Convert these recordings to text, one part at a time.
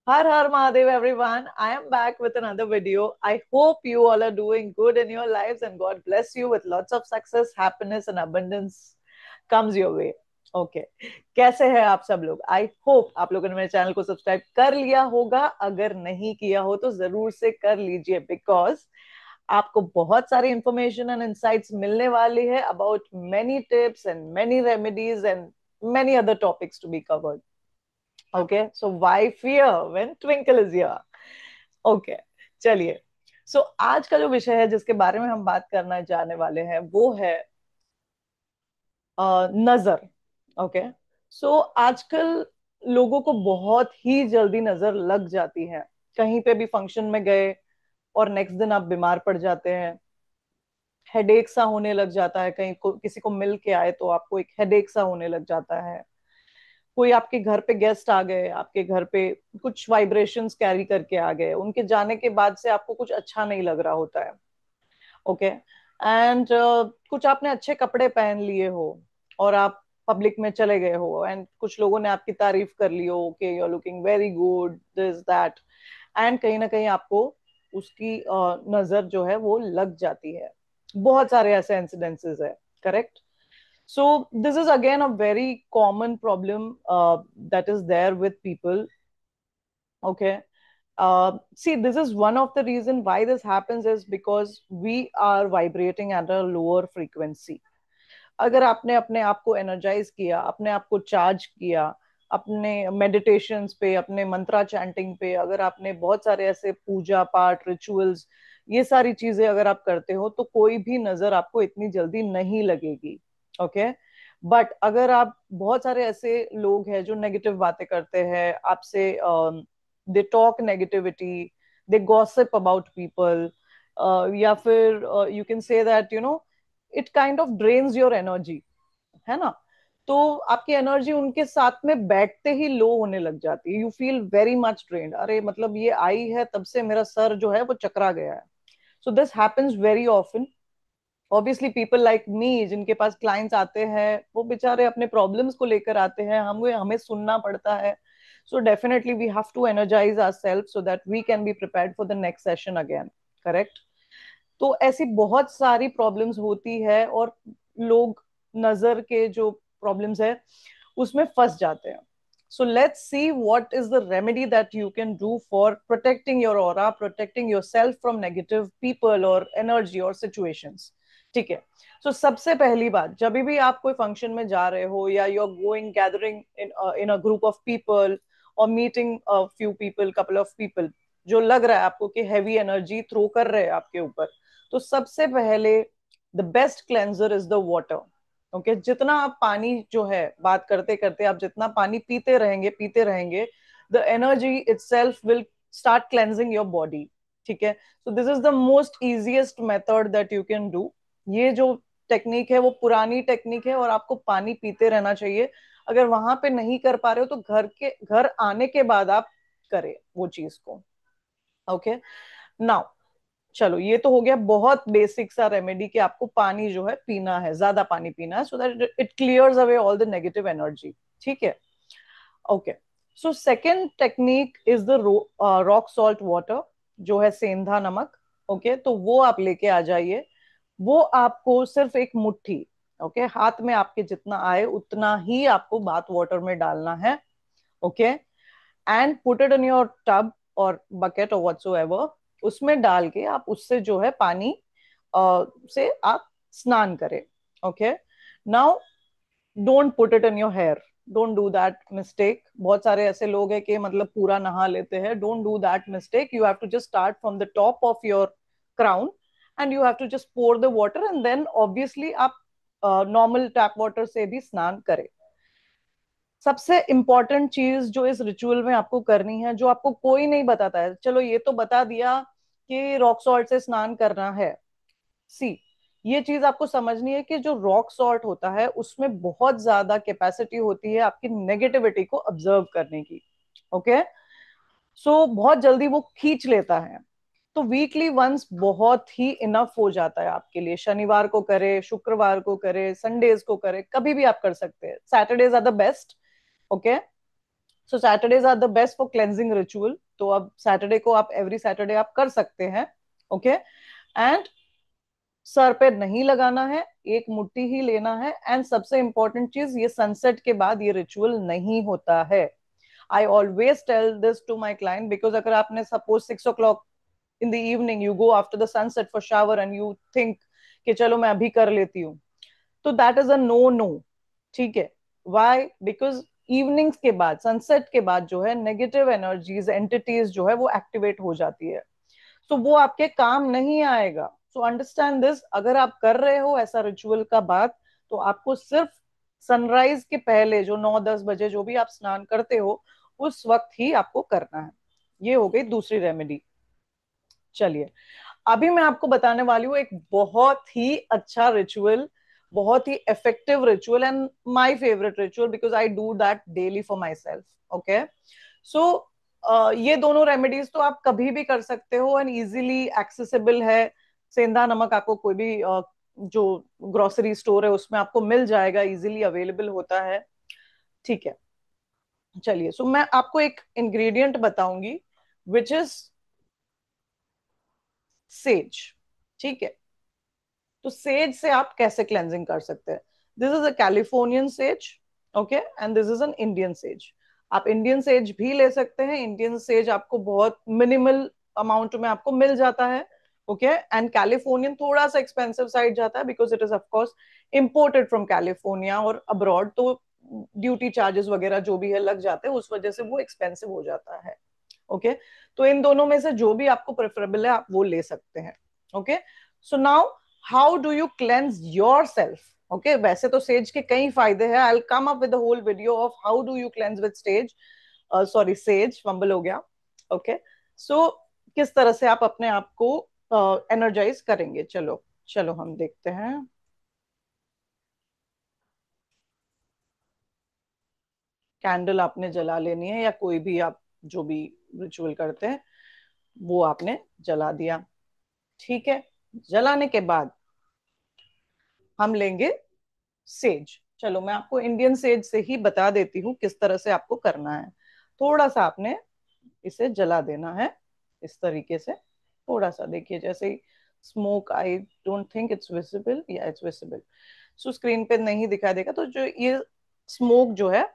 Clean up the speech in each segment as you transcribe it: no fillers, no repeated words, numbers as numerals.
Har Har Mahadev, everyone. I am back with another video. I hope you all are doing good in your lives and God bless you with lots of success, happiness, and abundance comes your way. Okay कैसे हैं आप सब लोग? I hope आप लोगों ने मेरे channel को सब्सक्राइब कर लिया होगा। अगर नहीं किया हो तो जरूर से कर लीजिए, बिकॉज आपको बहुत सारी इंफॉर्मेशन एंड इंसाइट्स मिलने वाली है about many tips and many remedies and many other topics to be covered. Okay, so why fear when twinkle is here? Okay, चलिए। सो आज का जो विषय है जिसके बारे में हम बात करना जाने वाले हैं वो है नजर। ओके, सो आजकल लोगों को बहुत ही जल्दी नजर लग जाती है। कहीं पे भी फंक्शन में गए और नेक्स्ट दिन आप बीमार पड़ जाते हैं। हेडेक सा होने लग जाता है, किसी को मिल के आए तो आपको एक हेडेक सा होने लग जाता है। कोई आपके घर पे गेस्ट आ गए, आपके घर पे कुछ वाइब्रेशंस कैरी करके आ गए, उनके जाने के बाद से आपको कुछ अच्छा नहीं लग रहा होता है। ओके, एंड कुछ आपने अच्छे कपड़े पहन लिए हो और आप पब्लिक में चले गए हो एंड कुछ लोगों ने आपकी तारीफ कर ली हो कि you are looking very good, this that, and कहीं ना कहीं आपको उसकी नजर जो है वो लग जाती है। बहुत सारे ऐसे इंसिडेंसेस है, correct? So this is again a very common problem that is there with people. Okay. See, this is one of the reason why this happens is because we are vibrating at a lower frequency. अगर आपने अपने आप को energise किया, अपने आप को charge किया, अपने मेडिटेशंस पे, अपने मंत्रा चैंटिंग पे, अगर आपने बहुत सारे ऐसे पूजा पाठ रिचुअल्स, ये सारी चीजें अगर आप करते हो तो कोई भी नजर आपको इतनी जल्दी नहीं लगेगी। ओके, बट अगर आप बहुत सारे ऐसे लोग हैं जो नेगेटिव बातें करते हैं आपसे, they talk negativity, they gossip about people, या फिर you can say that it kind of drains your energy, है ना? तो आपकी एनर्जी उनके साथ में बैठते ही लो होने लग जाती है। You feel very much drained. अरे मतलब ये आई है तब से मेरा सर जो है वो चकरा गया है। So this happens very often. Obviously people like me जिनके पास क्लाइंट्स आते हैं वो बेचारे अपने प्रॉब्लम्स को लेकर आते हैं, हमें हमें सुनना पड़ता है। So definitely we have to energize ourselves so that we can be prepared for the next session again, correct? तो ऐसी बहुत सारी प्रॉब्लम्स होती है और लोग नजर के जो प्रॉब्लम्स है उसमें फंस जाते हैं। So let's see what is the remedy that you can do for protecting your aura, protecting your self from negative people और एनर्जी और सिचुएशंस। ठीक है, सो सबसे पहली बात, जब भी आप कोई फंक्शन में जा रहे हो या you are going gathering in a group of people or meeting few people, couple of people, जो लग रहा है आपको कि हैवी एनर्जी थ्रो कर रहे हैं आपके ऊपर, तो सबसे पहले the best cleanser is the water. Okay, जितना आप पानी जो है, बात करते करते आप जितना पानी पीते रहेंगे, the energy itself will start cleansing your body. ठीक है, so this is the most easiest method that you can do. ये जो टेक्निक है वो पुरानी टेक्निक है और आपको पानी पीते रहना चाहिए। अगर वहां पे नहीं कर पा रहे हो तो घर आने के बाद आप करें वो चीज को। ओके, नाउ चलो ये तो हो गया बहुत बेसिक सा रेमेडी कि आपको पानी जो है पीना है, ज्यादा पानी पीना है so that it clears away all the negative energy. ठीक है, okay. So second technique is the rock salt water, जो है सेंधा नमक। ओके, तो वो आप लेके आ जाइए। वो आपको सिर्फ एक मुट्ठी, ओके, हाथ में आपके जितना आए उतना ही आपको बाथ वाटर में डालना है। Okay, and put it in your tub और बकेट और व्हाटसोएवर। उसमें डाल के आप उससे जो है पानी से आप स्नान करें। Okay, now don't put it in your hair, don't do that mistake. बहुत सारे ऐसे लोग हैं कि मतलब पूरा नहा लेते हैं। Don't do that mistake. You have to just start from the top of your crown and you have to just pour the water and then obviously आप नॉर्मल टैप वाटर से भी स्नान करें। सबसे इंपॉर्टेंट चीज जो इस रिचुअल में आपको करनी है, जो आपको कोई नहीं बताता है, चलो ये तो बता दिया कि रॉक सॉल्ट से स्नान करना है। सी, ये चीज आपको समझनी है कि जो रॉक सॉल्ट होता है उसमें बहुत ज्यादा कैपेसिटी होती है आपकी नेगेटिविटी को ऑब्जर्व करने की। ओके, सो बहुत जल्दी वो खींच लेता है। तो वीकली वंस बहुत ही इनफ हो जाता है आपके लिए। शनिवार को करे, शुक्रवार को करे, संडेज को करे, कभी भी आप कर सकते हैं। Saturdays are the best. Okay, so Saturdays are the best for cleansing ritual. तो अब सैटरडे को आप एवरी सैटरडे आप कर सकते हैं। ओके। एंड सर पे नहीं लगाना है, एक मुट्ठी ही लेना है। एंड सबसे इंपॉर्टेंट चीज, ये सनसेट के बाद ये रिचुअल नहीं होता है। I always tell this to my client, because अगर आपने suppose 6 o'clock in the evening you go after the sunset for shower and you think कि चलो मैं अभी कर लेती हूँ, तो that is a no no. ठीक है। वाई? बिकॉज इवनिंग्स के बाद, सनसेट के बाद जो है नेगेटिव एनर्जीज, एंटिटीज जो है वो एक्टिवेट हो जाती है। तो वो आपके काम नहीं आएगा। So understand this. अगर आप कर रहे हो ऐसा रिचुअल का बात, तो आपको सिर्फ सनराइज के पहले जो 9-10 बजे जो भी आप स्नान करते हो उस वक्त ही आपको करना है। ये हो गई दूसरी रेमेडी। चलिए, अभी मैं आपको बताने वाली हूँ एक बहुत ही अच्छा रिचुअल, बहुत ही effective ritual and my favourite ritual, because I do that daily for myself. Okay. So ये दोनों रेमेडीज तो आप कभी भी कर सकते हो एंड इजीली एक्सेसिबल है। सेंधा नमक आपको कोई भी जो ग्रोसरी स्टोर है उसमें आपको मिल जाएगा, इजीली अवेलेबल होता है। ठीक है। चलिए, सो मैं आपको एक इंग्रेडिएंट बताऊंगी विच इज सेज। ठीक है। तो सेज से आप कैसे क्लेंजिंग कर सकते हैं? This is a Californian says. Okay. And this is an Indian says. आप इंडियन सेज भी ले सकते हैं। इंडियन सेज आपको बहुत मिनिमल अमाउंट में आपको मिल जाता है। ओके। एंड कैलिफोर्नियन थोड़ा सा एक्सपेंसिव साइड जाता है, because it is of course imported from California और अब्रॉड, तो ड्यूटी चार्जेस वगैरह जो भी है लग जाते हैं, उस वजह से वो एक्सपेंसिव हो जाता है। ओके। तो इन दोनों में से जो भी आपको प्रेफरेबल है आप वो ले सकते हैं। Okay. So now, how do you cleanse yourself? Okay. वैसे तो सेज के कई फायदे हैं। I will come up with the whole video of how do you cleanse with stage, sorry sage, fumble हो गया। ओके। सो किस तरह से आप अपने आप को एनर्जाइज करेंगे? चलो चलो हम देखते हैं। कैंडल आपने जला लेनी है, या कोई भी आप जो भी रिचुअल करते हैं वो आपने जला दिया। ठीक है। जलाने के बाद हम लेंगे सेज। चलो मैं आपको इंडियन सेज से ही बता देती हूँ किस तरह से आपको करना है। थोड़ा सा आपने इसे जला देना है इस तरीके से। थोड़ा सा देखिए, जैसे ही smoke, I don't think it's visible, या इट्स विजिबल। सो स्क्रीन पे नहीं दिखाई देगा। तो जो ये स्मोक जो है,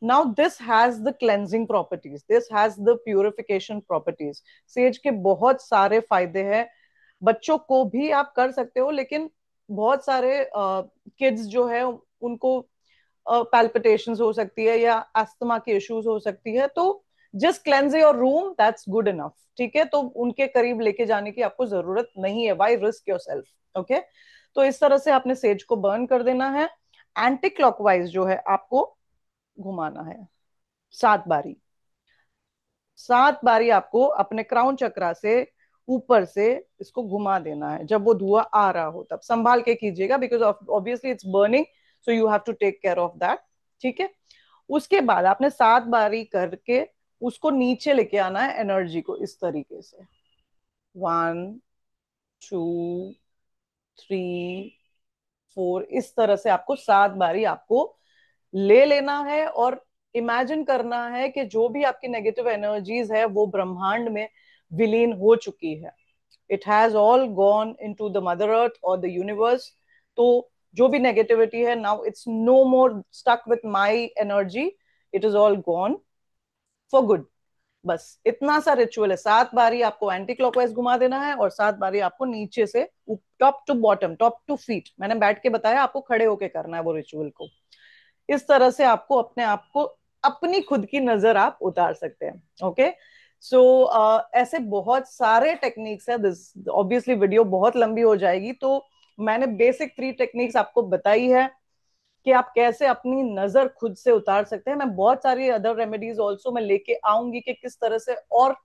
now this has the cleansing properties, this has the purification properties. Says के बहुत सारे फायदे हैं। बच्चों को भी आप कर सकते हो, लेकिन बहुत सारे किड्स जो है उनको पैल्पिटेशंस हो सकती है या अस्थमा की इश्यूज हो सकती है, तो just cleanse your room, that's good enough. ठीक है। तो उनके करीब लेके जाने की आपको जरूरत नहीं है। Why risk yourself? Okay. तो इस तरह से आपने सेज को बर्न कर देना है। एंटी क्लॉकवाइज जो है आपको घुमाना है 7 बारी। 7 बारी आपको अपने क्राउन चक्रा से ऊपर से इसको घुमा देना है। जब वो धुआं आ रहा हो तब संभाल के कीजिएगा, because obviously it's burning, so you have to take care of that. ठीक है। उसके बाद आपने 7 बारी करके उसको नीचे लेके आना है, एनर्जी को इस तरीके से। 1, 2, 3, 4, इस तरह से आपको 7 बारी आपको ले लेना है। और इमेजिन करना है कि जो भी आपकी नेगेटिव एनर्जीज है वो ब्रह्मांड में विलीन हो चुकी है। It has all gone into the mother earth और द यूनिवर्स। तो जो भी नेगेटिविटी है, now it's no more stuck with my energy, it is all gone for good. बस इतना सा रिचुअल है। 7 बारी आपको एंटी क्लॉकवाइज घुमा देना है और 7 बारी आपको नीचे से top to bottom, top to feet, मैंने बैठ के बताया, आपको खड़े होके करना है वो रिचुअल को। इस तरह से आपको अपने आप को, अपनी खुद की नजर आप उतार सकते हैं। ओके। सो ऐसे बहुत सारे टेक्निक्स है। दिस ऑब्वियसली वीडियो बहुत लंबी हो जाएगी, तो मैंने बेसिक 3 टेक्निक्स आपको बताई है कि आप कैसे अपनी नजर खुद से उतार सकते हैं। मैं बहुत सारी अदर रेमेडीज ऑल्सो मैं लेके आऊंगी कि किस तरह से और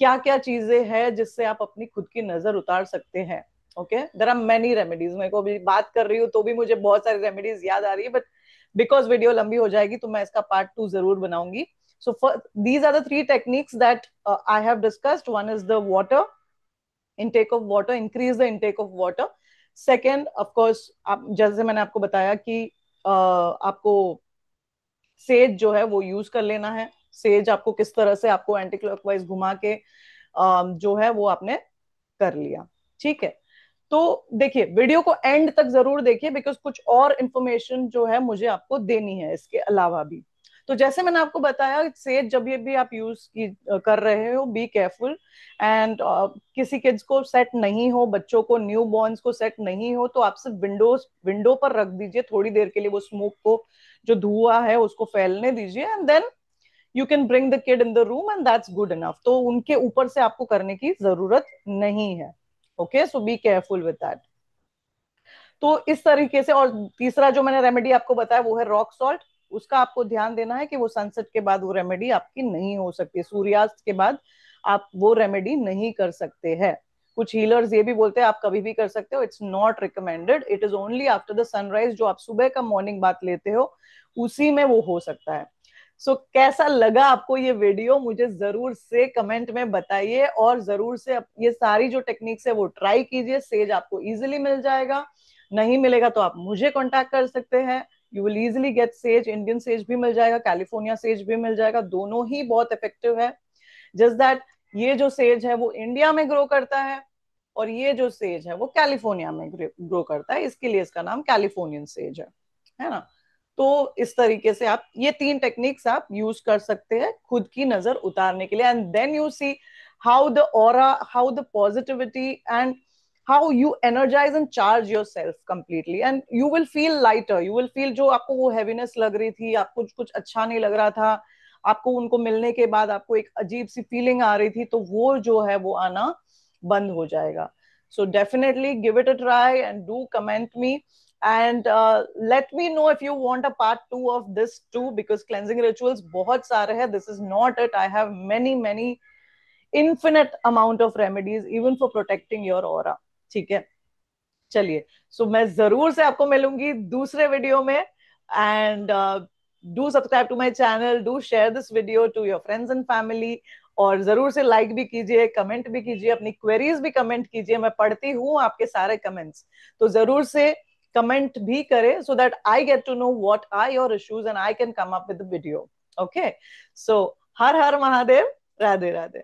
क्या क्या चीजें हैं जिससे आप अपनी खुद की नजर उतार सकते हैं। Okay. There are many remedies. मैं को भी बात कर रही हूँ तो भी मुझे बहुत सारी रेमेडीज याद आ रही है, बट बिकॉज वीडियो लंबी हो जाएगी तो मैं इसका पार्ट 2 जरूर बनाऊंगी। So these are the 3 techniques that I have discussed. One is the water, intake of water, increase the intake of water. Second, of course, आप जैसे मैंने आपको बताया कि आपको सेज जो है वो यूज कर लेना है। सेज आपको किस तरह से आपको एंटी क्लॉकवाइज घुमा के जो है वो आपने कर लिया। ठीक है, तो देखिए वीडियो को एंड तक जरूर देखिए, बिकॉज कुछ और इंफॉर्मेशन जो है मुझे आपको देनी है इसके अलावा भी। तो जैसे मैंने आपको बताया, सेज जब ये भी आप यूज कर रहे हो, बी केयरफुल। एंड किसी किड्स को सेट नहीं हो, बच्चों को, न्यू बॉर्न्स को सेट नहीं हो, तो आप सिर्फ विंडो पर रख दीजिए थोड़ी देर के लिए, वो स्मोक को, जो धुआं है उसको फैलने दीजिए, and then you can bring the kid in the room and that's good enough. तो उनके ऊपर से आपको करने की जरूरत नहीं है। Okay, so be careful with that. तो इस तरीके से, और तीसरा जो मैंने रेमेडी आपको बताया वो है रॉक सॉल्ट। उसका आपको ध्यान देना है कि वो सनसेट के बाद वो रेमेडी आपकी नहीं हो सकती, सूर्यास्त के बाद आप वो रेमेडी नहीं कर सकते हैं। कुछ हीलर्स ये भी बोलते हैं आप कभी भी कर सकते हो, it's not recommended, it is only after the sunrise, जो आप सुबह का मॉर्निंग बात लेते हो उसी में वो हो सकता है। कैसा लगा आपको ये वीडियो, मुझे जरूर से कमेंट में बताइए, और जरूर से ये सारी जो टेक्निक्स है वो ट्राई कीजिए। सेज आपको इजीली मिल जाएगा, नहीं मिलेगा तो आप मुझे कांटेक्ट कर सकते हैं। You will easily get says, Indian says भी मिल जाएगा, कैलिफोर्निया सेज भी मिल जाएगा, दोनों ही बहुत इफेक्टिव है। जस्ट दैट ये जो सेज है वो इंडिया में ग्रो करता है, और ये जो सेज है वो कैलिफोर्निया में ग्रो करता है, इसके लिए इसका नाम कैलिफोर्नियन सेज है ना। तो इस तरीके से आप ये तीन टेक्निक्स आप यूज कर सकते हैं खुद की नजर उतारने के लिए, and then you see how the aura, how the positivity, and how you energize and charge yourself completely, and you will feel lighter, you will feel, जो आपको वो heaviness लग रही थी, आपको कुछ अच्छा नहीं लग रहा था, आपको उनको मिलने के बाद आपको एक अजीब सी फीलिंग आ रही थी, तो वो जो है वो आना बंद हो जाएगा। So definitely give it a try and do comment me, and let me know if you want a part 2 of this too, because cleansing rituals बहुत सारे हैं, this is not it, I have many infinite amount of remedies even for protecting your aura। ठीक है, चलिए, सो मैं जरूर से आपको मिलूंगी दूसरे वीडियो में, and do subscribe to my channel, do share this video to your friends and family, और जरूर से लाइक भी कीजिए, कमेंट भी कीजिए, अपनी क्वेरीज भी कमेंट कीजिए, मैं पढ़ती हूँ आपके सारे कमेंट्स, तो जरूर से कमेंट भी करें, so that I get to know what are your issues and I can come up with the video. Okay, so हर हर महादेव, राधे राधे।